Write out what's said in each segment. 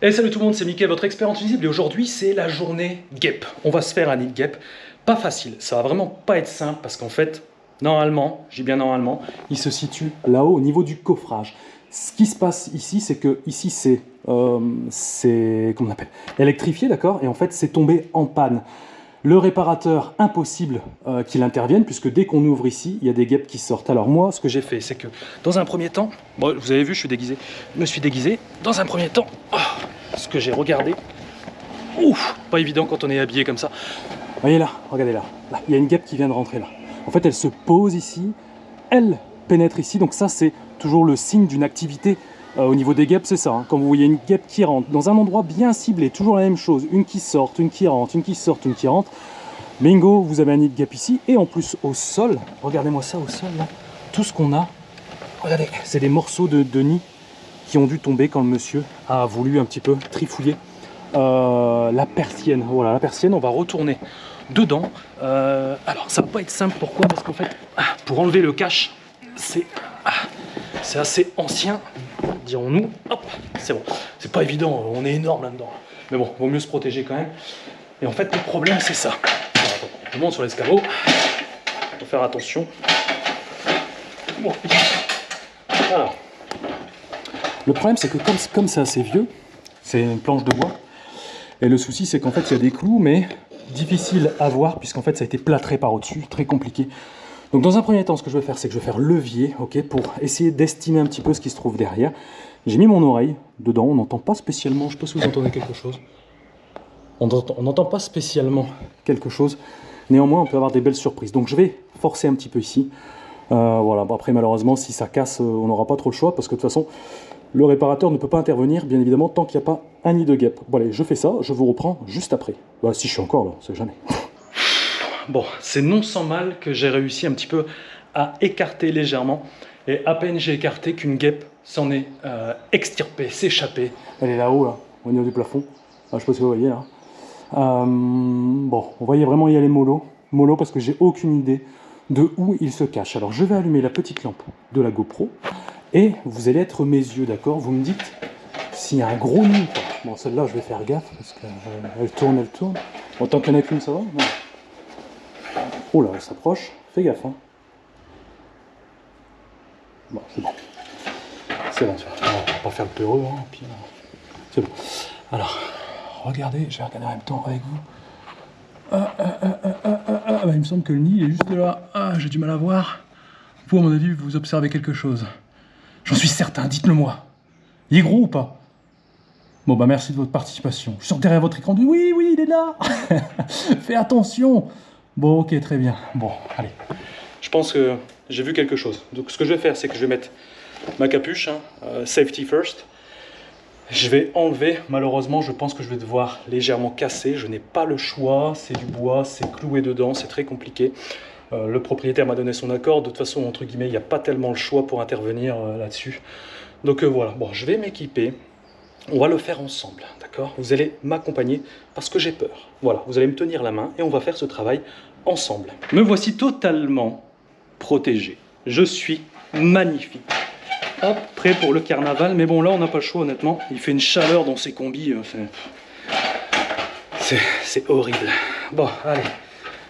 Et salut tout le monde, c'est Mickaël, votre expert en visible, et aujourd'hui c'est la journée guêpe. On va se faire un nid de guêpe, pas facile, ça va vraiment pas être simple parce qu'en fait, normalement, je dis bien normalement, il se situe là-haut au niveau du coffrage. Ce qui se passe ici, c'est que ici c'est comment on appelle, électrifié, d'accord, et en fait c'est tombé en panne. Le réparateur, impossible qu'il intervienne, puisque dès qu'on ouvre ici, il y a des guêpes qui sortent. Alors moi, ce que j'ai fait, c'est que dans un premier temps, bon, vous avez vu, je me suis déguisé. Dans un premier temps, ce que j'ai regardé, ouf, pas évident quand on est habillé comme ça. Voyez là, regardez là, là, il y a une guêpe qui vient de rentrer là. En fait, elle se pose ici, elle pénètre ici, donc ça c'est toujours le signe d'une activité. Au niveau des guêpes, c'est ça, hein. Quand vous voyez une guêpe qui rentre dans un endroit bien ciblé, toujours la même chose, une qui sort, une qui rentre, une qui sort, une qui rentre, bingo, vous avez un nid de guêpe ici, et en plus au sol, regardez-moi ça au sol, là, tout ce qu'on a, regardez, c'est des morceaux de nid qui ont dû tomber quand le monsieur a voulu un petit peu trifouiller la persienne. Voilà, la persienne, on va retourner dedans. Alors, ça va pas être simple, pourquoi? Parce qu'en fait, pour enlever le cache, c'est assez ancien, dirons-nous. Hop, c'est bon. C'est pas évident, on est énorme là-dedans. Mais bon, vaut mieux se protéger quand même. Et en fait, le problème, c'est ça. Alors, attends, je monte sur l'escabeau. Faut faire attention. Bon. Alors, le problème, c'est que comme c'est assez vieux, c'est une planche de bois. Et le souci, c'est qu'en fait, il y a des clous, mais difficile à voir, puisqu'en fait, ça a été plâtré par au-dessus, très compliqué. Donc dans un premier temps, ce que je vais faire, c'est que je vais faire levier, ok, pour essayer d'estimer un petit peu ce qui se trouve derrière. J'ai mis mon oreille dedans, on n'entend pas spécialement, je ne sais pas si vous entendez quelque chose. On n'entend pas spécialement quelque chose, néanmoins on peut avoir des belles surprises. Donc je vais forcer un petit peu ici. Voilà, bon, après malheureusement si ça casse, on n'aura pas trop le choix, parce que de toute façon, le réparateur ne peut pas intervenir, bien évidemment, tant qu'il n'y a pas un nid de guêpe. Bon allez, je fais ça, je vous reprends juste après. Bah, si je suis encore là, on sait jamais. Bon, c'est non sans mal que j'ai réussi un petit peu à écarter légèrement. Et à peine j'ai écarté qu'une guêpe s'en est extirpée, s'échappée. Elle est là-haut, là, au niveau du plafond. Je ne sais pas si vous voyez là. Bon, on voyait vraiment y aller mollo. Mollo parce que j'ai aucune idée de où il se cache. Alors je vais allumer la petite lampe de la GoPro. Et vous allez être mes yeux, d'accord? Vous me dites s'il y a un gros nid ou pas. Bon, celle-là, je vais faire gaffe parce qu'elle tourne, elle tourne. Bon, tant qu'il n'y en a qu'une, ça va? Non. Oh là, elle s'approche, fais gaffe, hein. Bon, c'est bon. C'est bon, on va pas faire le peureux, hein, puis c'est bon. Alors, regardez, je vais regarder en même temps avec vous. Bah, il me semble que le nid est juste là. J'ai du mal à voir. Vous, à mon avis, vous observez quelque chose. J'en suis certain, dites-le moi. Il est gros ou pas? Bon, bah merci de votre participation. Je sors derrière votre écran de oui, il est là. Fais attention. Bon, ok, très bien. Bon, allez. Je pense que j'ai vu quelque chose. Donc, ce que je vais faire, c'est que je vais mettre ma capuche, hein, safety first. Je vais enlever, malheureusement, je pense que je vais devoir légèrement casser. Je n'ai pas le choix, c'est du bois, c'est cloué dedans, c'est très compliqué. Le propriétaire m'a donné son accord. De toute façon, entre guillemets, il n'y a pas tellement le choix pour intervenir là-dessus. Donc voilà, bon, je vais m'équiper. On va le faire ensemble, d'accord? Vous allez m'accompagner parce que j'ai peur. Voilà, vous allez me tenir la main et on va faire ce travail ensemble. Me voici totalement protégé. Je suis magnifique. Hop, prêt pour le carnaval. Mais bon, là, on n'a pas le choix, honnêtement. Il fait une chaleur dans ces combis. C'est horrible. Bon, allez.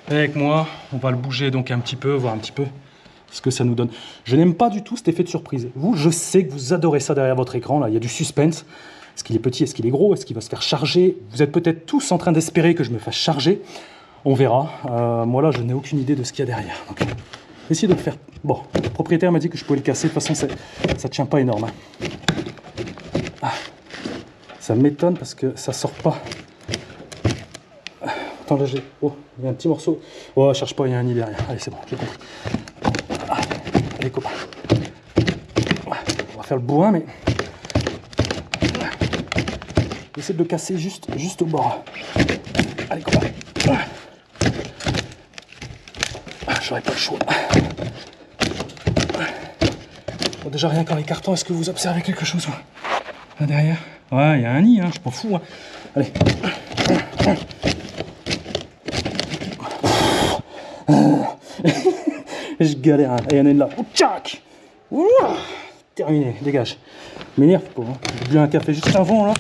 Avec moi, on va le bouger donc un petit peu, voir un petit peu ce que ça nous donne. Je n'aime pas du tout cet effet de surprise. Vous, je sais que vous adorez ça derrière votre écran. Là, il y a du suspense. Est-ce qu'il est petit? Est-ce qu'il est gros? Est-ce qu'il va se faire charger? Vous êtes peut-être tous en train d'espérer que je me fasse charger. On verra. Moi, là, je n'ai aucune idée de ce qu'il y a derrière. Donc, essayez de le faire. Bon, le propriétaire m'a dit que je pouvais le casser. De toute façon, ça ne tient pas énorme. Hein. Ça m'étonne parce que ça sort pas. Attends, là, oh, il y a un petit morceau. Oh, cherche pas, il y a un nid derrière. Allez, c'est bon, j'ai compris. Allez, copains. On va faire le bourrin, mais... J'essaie de le casser juste au bord. Allez, copains. J'aurais pas le choix. Bon, déjà, rien qu'en l'écartant, est-ce que vous observez quelque chose là derrière? Ouais, il y a un nid, hein, je m'en fous. Hein. Allez. Je galère. Et il y en a une là. Oh, tchac. terminé, dégage. M'énerve pas, hein. J'ai bu un café juste avant là.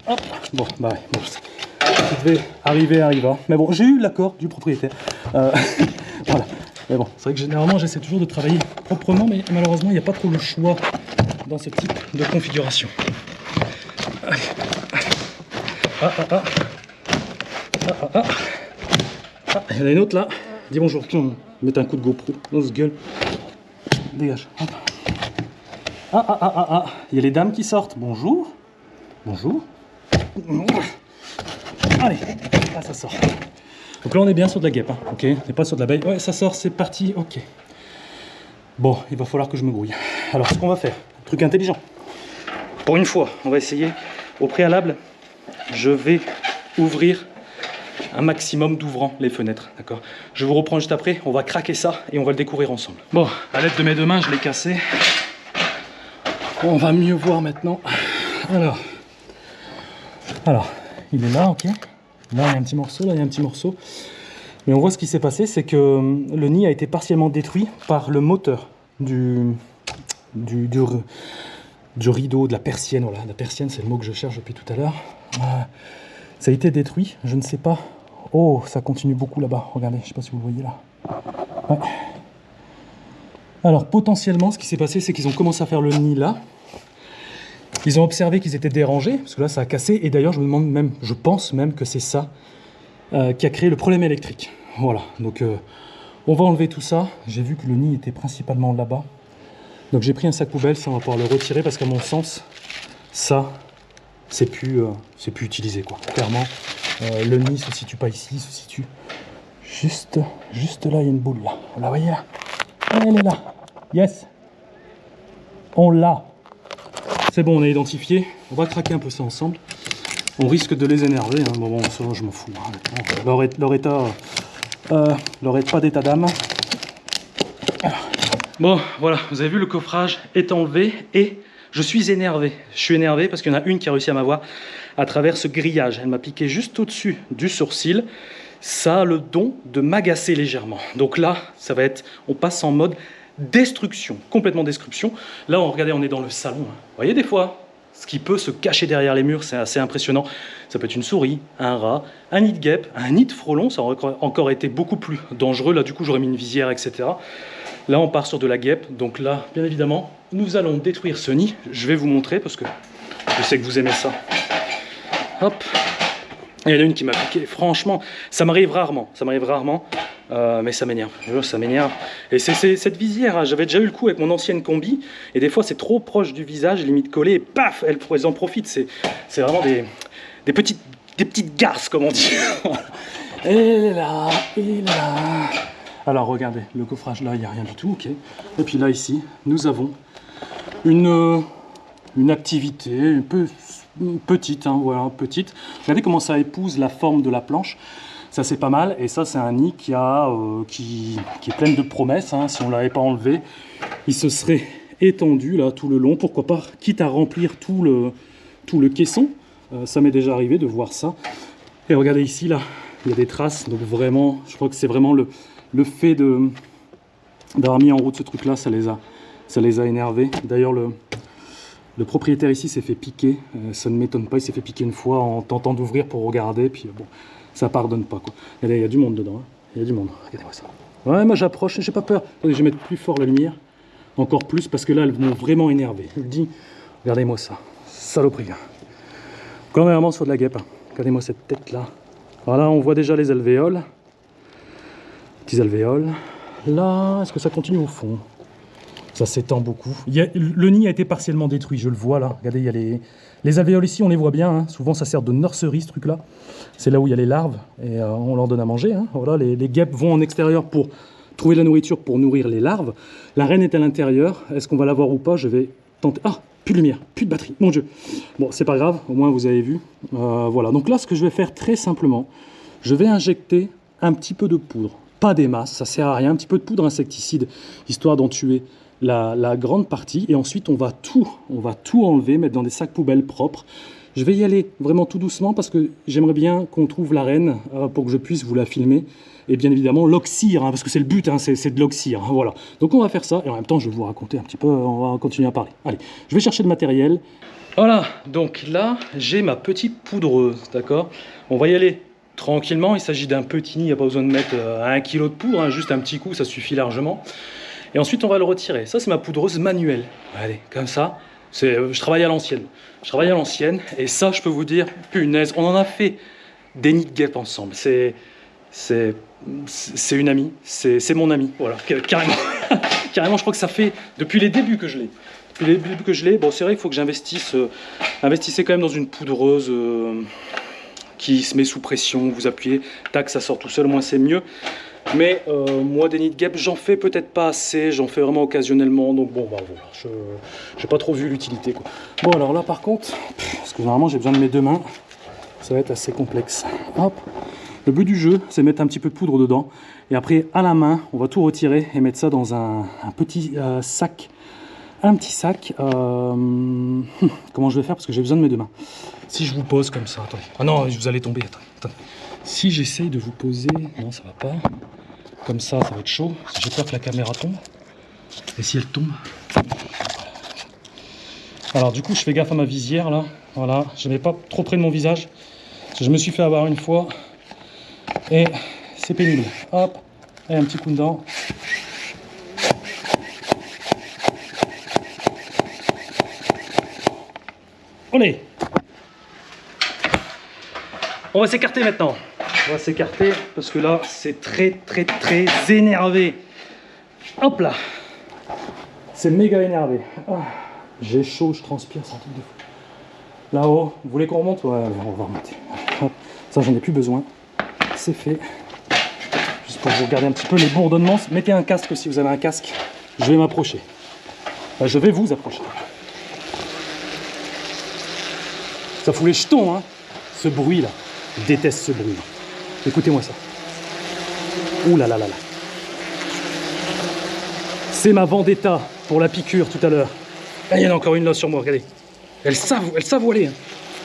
Hop. Bon, bah ouais, bon, ça devait arriver, arriva. Mais bon, j'ai eu l'accord du propriétaire. Voilà. Mais bon, c'est vrai que généralement j'essaie toujours de travailler proprement, mais malheureusement il n'y a pas trop le choix dans ce type de configuration. Allez. Ah, ah, ah. Ah, ah, ah. Ah, il y en a une autre là. Dis bonjour, tiens, mettre un coup de GoPro dans ce gueule. Dégage. Hop. Ah, ah, ah, ah, ah. Il y a les dames qui sortent. Bonjour. Bonjour. Allez, ah, ça sort. Donc là, on est bien sur de la guêpe, hein. Ok, on n'est pas sur de l'abeille. Ouais, ça sort, c'est parti, ok. Bon, il va falloir que je me grouille. Alors, ce qu'on va faire, un truc intelligent. Pour une fois, on va essayer. Au préalable, je vais ouvrir un maximum d'ouvrant les fenêtres, d'accord. Je vous reprends juste après, on va craquer ça et on va le découvrir ensemble. Bon, à l'aide de mes deux mains, je l'ai cassé. On va mieux voir maintenant. Alors, il est là, ok. Là, il y a un petit morceau, là, il y a un petit morceau. Mais on voit ce qui s'est passé, c'est que le nid a été partiellement détruit par le moteur du rideau, de la persienne. Voilà, la persienne, c'est le mot que je cherche depuis tout à l'heure. Ça a été détruit, je ne sais pas. Oh, ça continue beaucoup là-bas. Regardez, je ne sais pas si vous le voyez là. Ouais. Alors, potentiellement, ce qui s'est passé, c'est qu'ils ont commencé à faire le nid là. Ils ont observé qu'ils étaient dérangés, parce que là, ça a cassé. Et d'ailleurs, je me demande même, je pense même que c'est ça qui a créé le problème électrique. Voilà, donc on va enlever tout ça. J'ai vu que le nid était principalement là-bas. Donc j'ai pris un sac poubelle, ça on va pouvoir le retirer, parce qu'à mon sens, ça, c'est plus utilisé, quoi. Clairement, le nid se situe pas ici, il se situe juste là, il y a une boule là. Vous la voyez là? Elle est là. Yes. On l'a. C'est bon, on a identifié. On va craquer un peu ça ensemble. On risque de les énerver, hein. Bon, ça, je m'en fous. Hein. Leur état d'état d'âme. Bon, voilà, vous avez vu, le coffrage est enlevé et je suis énervé. Je suis énervé parce qu'il y en a une qui a réussi à m'avoir à travers ce grillage. Elle m'a piqué juste au-dessus du sourcil. Ça a le don de m'agacer légèrement. Donc là, ça va être, on passe en mode destruction, complètement destruction. Là, regardez, on est dans le salon. Vous voyez des fois ce qui peut se cacher derrière les murs, c'est assez impressionnant. Ça peut être une souris, un rat, un nid de guêpe, un nid de frelon, ça aurait encore été beaucoup plus dangereux. Là, du coup, j'aurais mis une visière, etc. Là, on part sur de la guêpe. Donc là, bien évidemment, nous allons détruire ce nid. Je vais vous montrer parce que je sais que vous aimez ça. Hop. Il y en a une qui m'a piqué. Franchement, ça m'arrive rarement. Mais ça m'énerve. Ça m'énerve. Et c'est cette visière, hein, j'avais déjà eu le coup avec mon ancienne combi. Et des fois, c'est trop proche du visage, limite collé. Et paf, elles en profitent. C'est vraiment des petites garces, comme on dit. Et là, et là. Alors, regardez, le coffrage, là, il n'y a rien du tout. Ok. Et puis là, ici, nous avons une activité un peu petite, hein, voilà, petite. Regardez comment ça épouse la forme de la planche. Ça, c'est pas mal. Et ça, c'est un nid qui est plein de promesses, hein. Si on ne l'avait pas enlevé, il se serait étendu là tout le long. Pourquoi pas, quitte à remplir tout le caisson. Ça m'est déjà arrivé de voir ça. Et regardez ici, là, il y a des traces. Donc vraiment, je crois que c'est vraiment le fait d'avoir mis en route ce truc-là, ça les a énervés. D'ailleurs, le propriétaire ici s'est fait piquer. Ça ne m'étonne pas, il s'est fait piquer une fois en tentant d'ouvrir pour regarder. Puis bon, ça pardonne pas, quoi. Et là, il y a du monde dedans, hein. Il y a du monde. Regardez-moi ça. Ouais, moi j'approche, j'ai pas peur. Attendez, je vais mettre plus fort la lumière. Encore plus, parce que là, elles m'ont vraiment énervé. Je le dis, regardez-moi ça. Saloperie. Quand on est vraiment sur de la guêpe, hein. Regardez-moi cette tête-là. Voilà, on voit déjà les alvéoles. Petits alvéoles. Là, est-ce que ça continue au fond? Ça s'étend beaucoup. Le nid a été partiellement détruit, je le vois là. Regardez, il y a les alvéoles ici, on les voit bien, hein. Souvent, ça sert de nurserie, ce truc-là. C'est là où il y a les larves et on leur donne à manger, hein. Voilà, les guêpes vont en extérieur pour trouver de la nourriture pour nourrir les larves. La reine est à l'intérieur. Est-ce qu'on va la voir ou pas? Je vais tenter. Ah, plus de lumière, plus de batterie. Mon Dieu. Bon, c'est pas grave, au moins vous avez vu. Voilà, donc là, ce que je vais faire très simplement, je vais injecter un petit peu de poudre. Pas des masses, ça sert à rien. Un petit peu de poudre insecticide, histoire d'en tuer la grande partie. Et ensuite, on va tout enlever, mettre dans des sacs poubelles propres. Je vais y aller vraiment tout doucement parce que j'aimerais bien qu'on trouve l'arène pour que je puisse vous la filmer. Et bien évidemment l'oxyre, parce que c'est le but, c'est de l'oxyre. Voilà. Donc on va faire ça et en même temps je vais vous raconter un petit peu, on va continuer à parler. Allez, je vais chercher le matériel. Voilà, donc là j'ai ma petite poudreuse, d'accord. On va y aller tranquillement, il s'agit d'un petit nid, il n'y a pas besoin de mettre 1 kg de poudre, juste un petit coup, ça suffit largement. Et ensuite on va le retirer. Ça c'est ma poudreuse manuelle. Allez, comme ça. Je travaille à l'ancienne. Je travaille à l'ancienne et ça, je peux vous dire, punaise, on en a fait des nids de guêpes ensemble. C'est une amie, c'est mon amie, voilà, carrément. Carrément, je crois que ça fait depuis les débuts que je l'ai. Depuis les débuts que je l'ai, bon, c'est vrai qu'il faut que j'investisse. Investissez quand même dans une poudreuse qui se met sous pression, vous appuyez, tac, ça sort tout seul, au moins c'est mieux. Mais moi, des nids de guêpes, j'en fais peut-être pas assez, j'en fais vraiment occasionnellement, donc bon, bah voilà, je n'ai pas trop vu l'utilité, quoi. Bon, alors là, par contre, parce que normalement j'ai besoin de mes 2 mains, ça va être assez complexe. Hop. Le but du jeu, c'est mettre un petit peu de poudre dedans, et après, à la main, on va tout retirer et mettre ça dans un petit sac. Un petit sac. Comment je vais faire, parce que j'ai besoin de mes 2 mains. Si je vous pose comme ça, attendez. Ah non, vous allez tomber, attendez. Si j'essaye de vous poser, non ça va pas, comme ça va être chaud, j'ai peur que la caméra tombe, et si elle tombe, alors du coup je fais gaffe à ma visière là, voilà, je ne mets pas trop près de mon visage, parce que je me suis fait avoir une fois, et c'est pénible, hop, et un petit coup dedans. Allez, on va s'écarter maintenant. On va s'écarter parce que là c'est très énervé. Hop là, c'est méga énervé. Ah, j'ai chaud, je transpire, c'est un truc de fou. Là-haut, vous voulez qu'on remonte? Ouais, on va remonter. Hop. Ça j'en ai plus besoin, c'est fait. Juste pour vous regarder un petit peu les bourdonnements. Mettez un casque si vous avez un casque. Je vais m'approcher. Enfin, je vais vous approcher. Ça fout les jetons, hein, ce bruit là. Je déteste ce bruit là. Écoutez-moi ça. Ouh là là là là. C'est ma vendetta pour la piqûre tout à l'heure. Ah, il y en a encore une là sur moi, regardez. Elle savent où aller. Hein.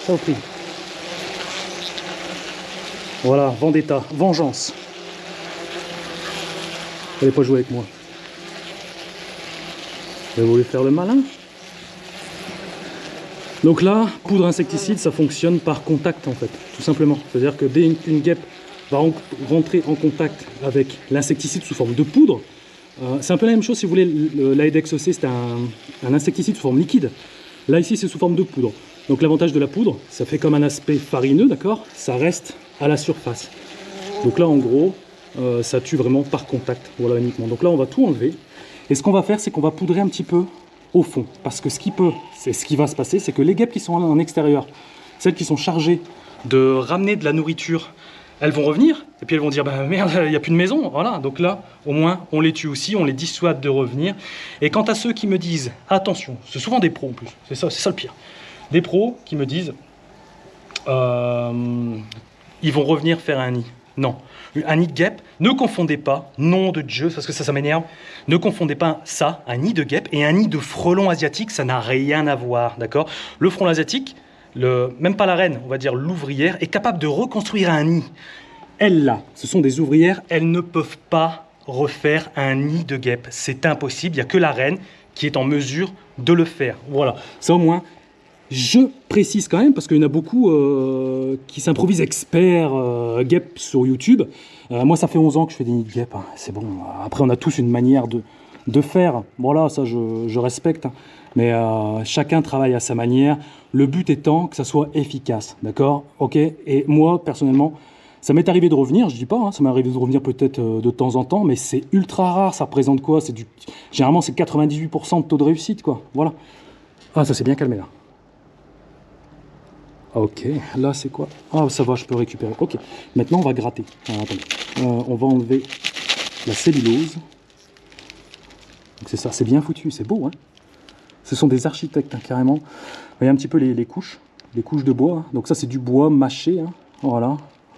Ça au prix. Voilà, vendetta, vengeance. Vous n'allez pas jouer avec moi. Vous voulez faire le malin? Donc là, poudre insecticide, ça fonctionne par contact en fait, tout simplement. C'est-à-dire que dès qu'une guêpe va rentrer en contact avec l'insecticide sous forme de poudre, c'est un peu la même chose si vous voulez, l'Aedex EC c'est un insecticide sous forme liquide. Là ici c'est sous forme de poudre. Donc l'avantage de la poudre, ça fait comme un aspect farineux, d'accord? Ça reste à la surface. Donc là en gros, ça tue vraiment par contact, voilà uniquement. Donc là on va tout enlever. Et ce qu'on va faire, c'est qu'on va poudrer un petit peu au fond. Parce que ce qui va se passer, c'est que les guêpes qui sont en extérieur, celles qui sont chargées de ramener de la nourriture, elles vont revenir, et puis elles vont dire, bah merde, il n'y a plus de maison, voilà. Donc là, au moins, on les tue aussi, on les dissuade de revenir. Et quant à ceux qui me disent, attention, c'est souvent des pros en plus, c'est ça le pire. Des pros qui me disent, ils vont revenir faire un nid. Non, un nid de guêpe, ne confondez pas, nom de Dieu, parce que ça m'énerve, ne confondez pas ça, un nid de guêpe et un nid de frelon asiatique, ça n'a rien à voir, d'accord? Le frelon asiatique, même pas la reine, on va dire l'ouvrière, est capable de reconstruire un nid. Elles là, ce sont des ouvrières, elles ne peuvent pas refaire un nid de guêpe, c'est impossible, il n'y a que la reine qui est en mesure de le faire, voilà, ça au moins. Je précise quand même, parce qu'il y en a beaucoup qui s'improvisent experts guêpes sur YouTube. Moi, ça fait 11 ans que je fais des nids de guêpes, hein. C'est bon. Après, on a tous une manière de faire. Voilà, ça, je respecte. Hein. Mais chacun travaille à sa manière. Le but étant que ça soit efficace. D'accord? Ok? Et moi, personnellement, ça m'est arrivé de revenir. Je dis pas, hein, ça m'est arrivé de revenir peut-être de temps en temps, mais c'est ultra rare. Ça représente quoi? Généralement, c'est 98% de taux de réussite, quoi. Voilà. Ah, ça s'est bien calmé, là. Ok, là c'est quoi? Ah ça va, je peux récupérer. Ok, maintenant on va gratter. Alors, attendez. On va enlever la cellulose. C'est ça, c'est bien foutu, c'est beau. Hein, ce sont des architectes hein, carrément. Vous voyez un petit peu les couches de bois. Hein. Donc ça c'est du bois mâché. Hein. Voilà,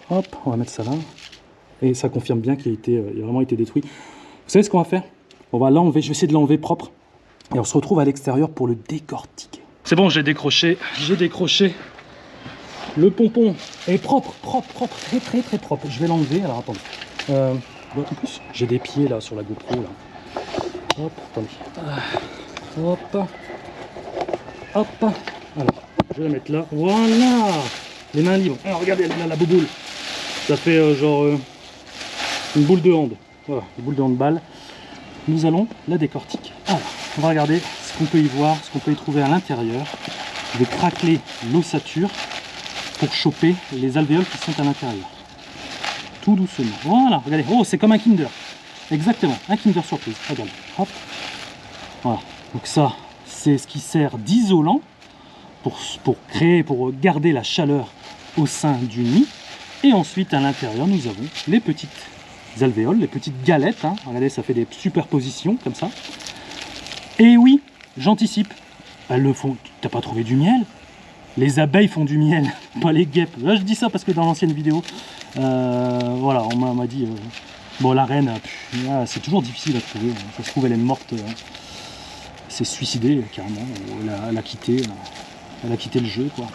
hop, on va mettre ça là. Et ça confirme bien qu'il a vraiment été détruit. Vous savez ce qu'on va faire? On va l'enlever, je vais essayer de l'enlever propre. Et on se retrouve à l'extérieur pour le décortiquer. C'est bon, j'ai décroché Le pompon est propre, très très très propre. Je vais l'enlever, alors attendez. En plus, j'ai des pieds là sur la GoPro là. Hop, attendez. Hop. Hop. Alors, je vais la mettre là. Voilà. Les mains libres. Alors regardez là, la bouboule. Ça fait genre une boule de hand. Voilà, une boule de handball. Nous allons la décortiquer. Alors, on va regarder ce qu'on peut y voir, ce qu'on peut y trouver à l'intérieur. Je vais craqueler l'ossature pour choper les alvéoles qui sont à l'intérieur. Tout doucement. Voilà, regardez. Oh, c'est comme un Kinder. Exactement, un Kinder surprise. Regardez. Hop. Voilà. Donc ça, c'est ce qui sert d'isolant pour garder la chaleur au sein du nid. Et ensuite, à l'intérieur, nous avons les petites alvéoles, les petites galettes. Hein. Regardez, ça fait des superpositions comme ça. Et oui, j'anticipe. Elles le font. T'as pas trouvé du miel? Les abeilles font du miel, pas les guêpes. Là, je dis ça parce que dans l'ancienne vidéo, voilà, on m'a dit, bon, la reine, c'est toujours difficile à trouver. Ça se trouve, elle est morte, s'est suicidée carrément. Elle a quitté le jeu, quoi.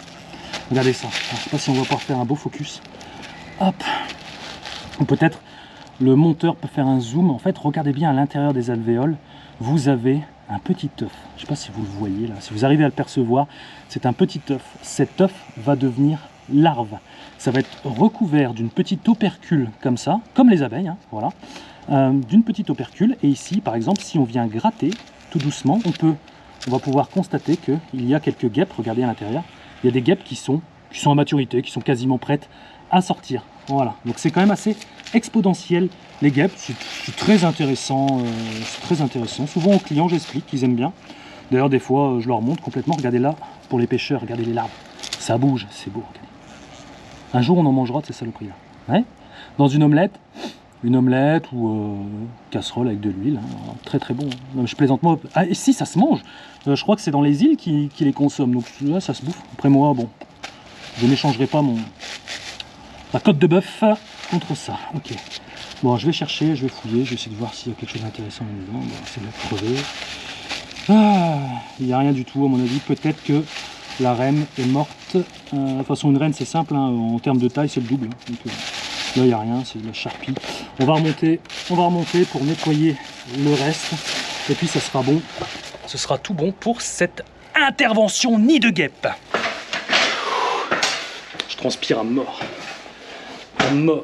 Regardez ça. Alors, je sais pas si on va pouvoir faire un beau focus. Hop. Ou peut-être le monteur peut faire un zoom. En fait, regardez bien à l'intérieur des alvéoles. Vous avez un petit œuf. Je ne sais pas si vous le voyez là. Si vous arrivez à le percevoir, c'est un petit œuf. Cet œuf va devenir larve. Ça va être recouvert d'une petite opercule comme ça, comme les abeilles, hein, voilà. D'une petite opercule. Et ici, par exemple, si on vient gratter tout doucement, on va pouvoir constater qu'il y a quelques guêpes. Regardez à l'intérieur. Il y a des guêpes qui sont à maturité, qui sont quasiment prêtes à sortir. Voilà. Donc c'est quand même assez exponentiel. Les guêpes, c'est très intéressant. Souvent aux clients, j'explique qu'ils aiment bien. D'ailleurs, des fois, je leur montre complètement. Regardez là, pour les pêcheurs, regardez les larves. Ça bouge, c'est beau. Regardez. Un jour, on en mangera de ces saloperies-là. Ouais. Dans une omelette ou casserole avec de l'huile. Hein. Très très bon. Non, je plaisante moi. Ah, et si, ça se mange. Je crois que c'est dans les îles qui les consomment. Donc là, ça se bouffe. Après moi, bon, je n'échangerai pas ma côte de bœuf contre ça. Ok. Bon, je vais chercher, je vais fouiller, je vais essayer de voir s'il y a quelque chose d'intéressant là-dedans. On va essayer de la crever. Ah, il n'y a rien du tout, à mon avis. Peut-être que la reine est morte. De toute façon, une reine, c'est simple. Hein. En termes de taille, c'est le double. Donc, là, il n'y a rien, c'est de la charpie. On va remonter pour nettoyer le reste. Et puis, ça sera bon. Ce sera tout bon pour cette intervention nid de guêpe. Je transpire à mort. À mort.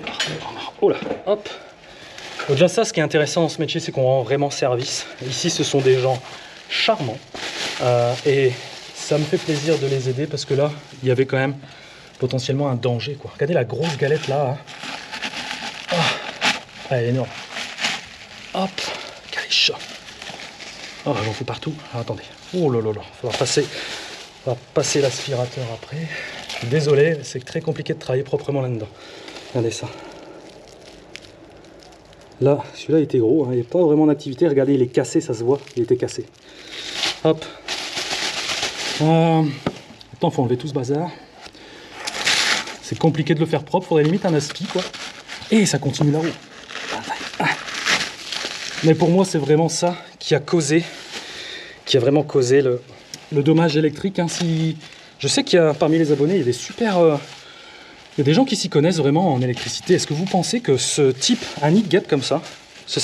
Oh là, hop. Au-delà de ça, ce qui est intéressant dans ce métier, c'est qu'on rend vraiment service. Ici, ce sont des gens charmants. Et ça me fait plaisir de les aider parce que là, il y avait quand même potentiellement un danger, quoi. Regardez la grosse galette là. Hein. Oh, elle est énorme. Hop, regardez ça. Oh, j'en fous partout. Ah, attendez. Oh là là là. On va passer l'aspirateur après. Je suis désolé, c'est très compliqué de travailler proprement là-dedans. Regardez ça. Là, celui-là il était gros, hein, il n'est pas vraiment en activité. Regardez, il est cassé, ça se voit, il était cassé. Hop. Attends, il faut enlever tout ce bazar. C'est compliqué de le faire propre, faudrait limite un aspi, quoi. Et ça continue là-haut. Mais pour moi, c'est vraiment ça qui a vraiment causé le dommage électrique. Hein. Je sais qu'il y a parmi les abonnés, il y a des super... il y a des gens qui s'y connaissent vraiment en électricité. Est-ce que vous pensez que ce type, un nid de guêpe comme ça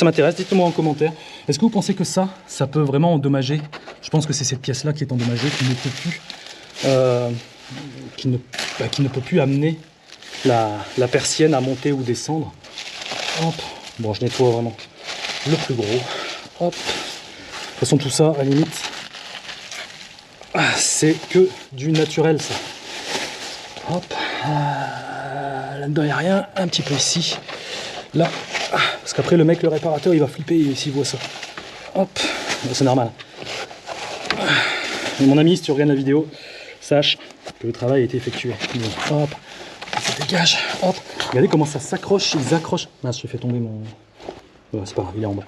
m'intéresse, dites-le moi en commentaire. Est-ce que vous pensez que ça peut vraiment endommager? Je pense que c'est cette pièce-là qui est endommagée, qui ne peut plus, qui ne peut plus amener la persienne à monter ou descendre. Hop. Bon, je nettoie vraiment le plus gros. Hop. De toute façon, tout ça, à la limite, c'est que du naturel, ça. Hop. Là-dedans, il n'y a rien. Un petit peu ici. Là. Parce qu'après, le réparateur, il va flipper s'il voit ça. Hop. C'est normal. Et mon ami, si tu regardes la vidéo, sache que le travail a été effectué. Bon, hop. Ça dégage. Hop. Regardez comment ça s'accroche. Ils accrochent. Mince, j'ai fait tomber mon... Ouais, c'est pas grave, il est en bas.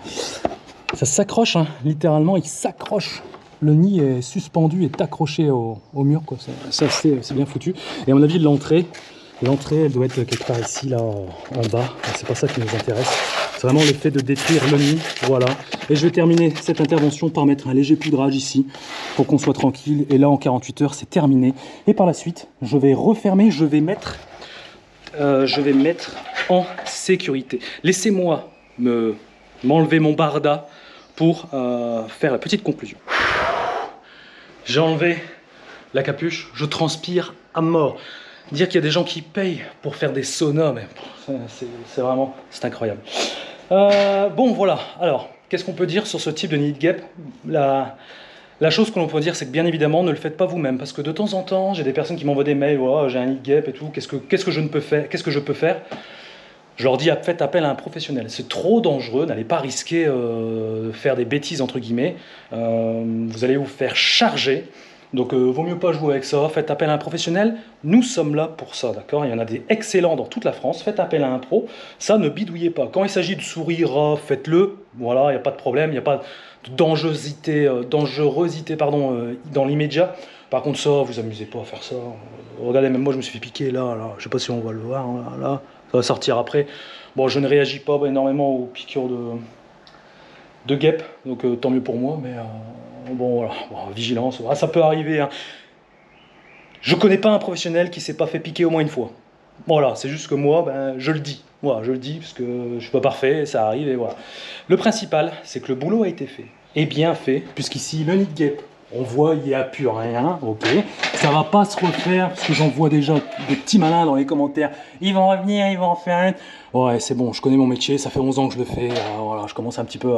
Ça s'accroche, hein. Littéralement, il s'accroche. Le nid est suspendu et accroché au mur, quoi. Ça c'est bien foutu. Et à mon avis, l'entrée, L'entrée, elle doit être quelque part ici, là, en bas. C'est pas ça qui nous intéresse. C'est vraiment le fait de détruire le nid. Voilà. Et je vais terminer cette intervention par mettre un léger poudrage ici pour qu'on soit tranquille. Et là, en 48 heures, c'est terminé. Et par la suite, je vais refermer, je vais mettre en sécurité. Laissez-moi m'enlever mon barda pour faire la petite conclusion. J'ai enlevé la capuche, je transpire à mort. Dire qu'il y a des gens qui payent pour faire des saunas, mais c'est vraiment, c'est incroyable. Bon, voilà. Alors, qu'est-ce qu'on peut dire sur ce type de nid de guêpe? La chose que l'on peut dire, c'est que bien évidemment, ne le faites pas vous-même, parce que de temps en temps, j'ai des personnes qui m'envoient des mails, oh, j'ai un nid de guêpe et tout, qu'est-ce que je peux faire? Je leur dis, faites appel à un professionnel. C'est trop dangereux, n'allez pas risquer de faire des bêtises, entre guillemets. Vous allez vous faire charger. Donc, vaut mieux pas jouer avec ça. Faites appel à un professionnel. Nous sommes là pour ça, d'accord? Il y en a des excellents dans toute la France. Faites appel à un pro. Ça, ne bidouillez pas. Quand il s'agit de souris, faites-le. Voilà, il n'y a pas de problème. Il n'y a pas de dangerosité, dans l'immédiat. Par contre, ça, vous amusez pas à faire ça. Regardez, même moi, je me suis fait piquer là. Je sais pas si on va le voir. Là. Ça va sortir après. Bon, je ne réagis pas énormément aux piqûres de guêpes, donc tant mieux pour moi, mais bon, voilà, bon, vigilance, ça peut arriver. Hein. Je connais pas un professionnel qui s'est pas fait piquer au moins une fois. Voilà, c'est juste que moi, je le dis. Voilà, je le dis parce que je suis pas parfait, ça arrive et voilà. Le principal, c'est que le boulot a été fait, et bien fait, puisqu'ici, le nid de guêpe, on voit, il n'y a plus rien, ok. Ça va pas se refaire, parce que j'en vois déjà des petits malins dans les commentaires. Ils vont revenir, ils vont en faire un. Ouais, c'est bon, je connais mon métier, ça fait 11 ans que je le fais. Voilà, je commence un petit peu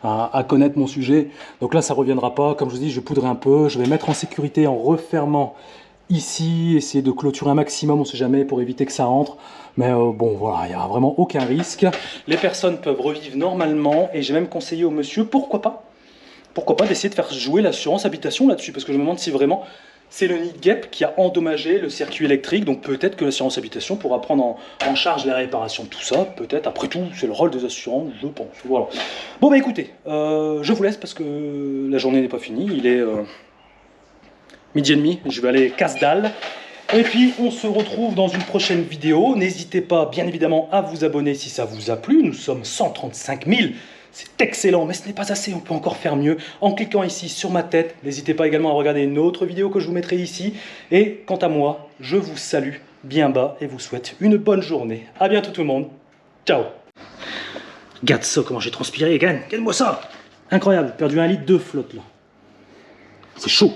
à connaître mon sujet. Donc là, ça reviendra pas. Comme je vous dis, je vais poudrer un peu. Je vais mettre en sécurité en refermant ici, essayer de clôturer un maximum, on sait jamais, pour éviter que ça rentre. Mais bon, voilà, il n'y a vraiment aucun risque. Les personnes peuvent revivre normalement, et j'ai même conseillé au monsieur, pourquoi pas d'essayer de faire jouer l'assurance habitation là-dessus, parce que je me demande si vraiment c'est le nid de guêpe qui a endommagé le circuit électrique, donc peut-être que l'assurance habitation pourra prendre en charge la réparation de tout ça, peut-être, après tout, c'est le rôle des assurances, je pense, voilà. Bon écoutez, je vous laisse parce que la journée n'est pas finie, il est midi et demi, je vais aller casse-dalle. Et puis on se retrouve dans une prochaine vidéo, n'hésitez pas bien évidemment à vous abonner si ça vous a plu, nous sommes 135 000. C'est excellent, mais ce n'est pas assez, on peut encore faire mieux en cliquant ici sur ma tête. N'hésitez pas également à regarder une autre vidéo que je vous mettrai ici. Et quant à moi, je vous salue bien bas et vous souhaite une bonne journée. A bientôt tout le monde. Ciao. Regarde ça, comment j'ai transpiré, regarde-moi ça. Incroyable, perdu 1 litre de flotte là. C'est chaud.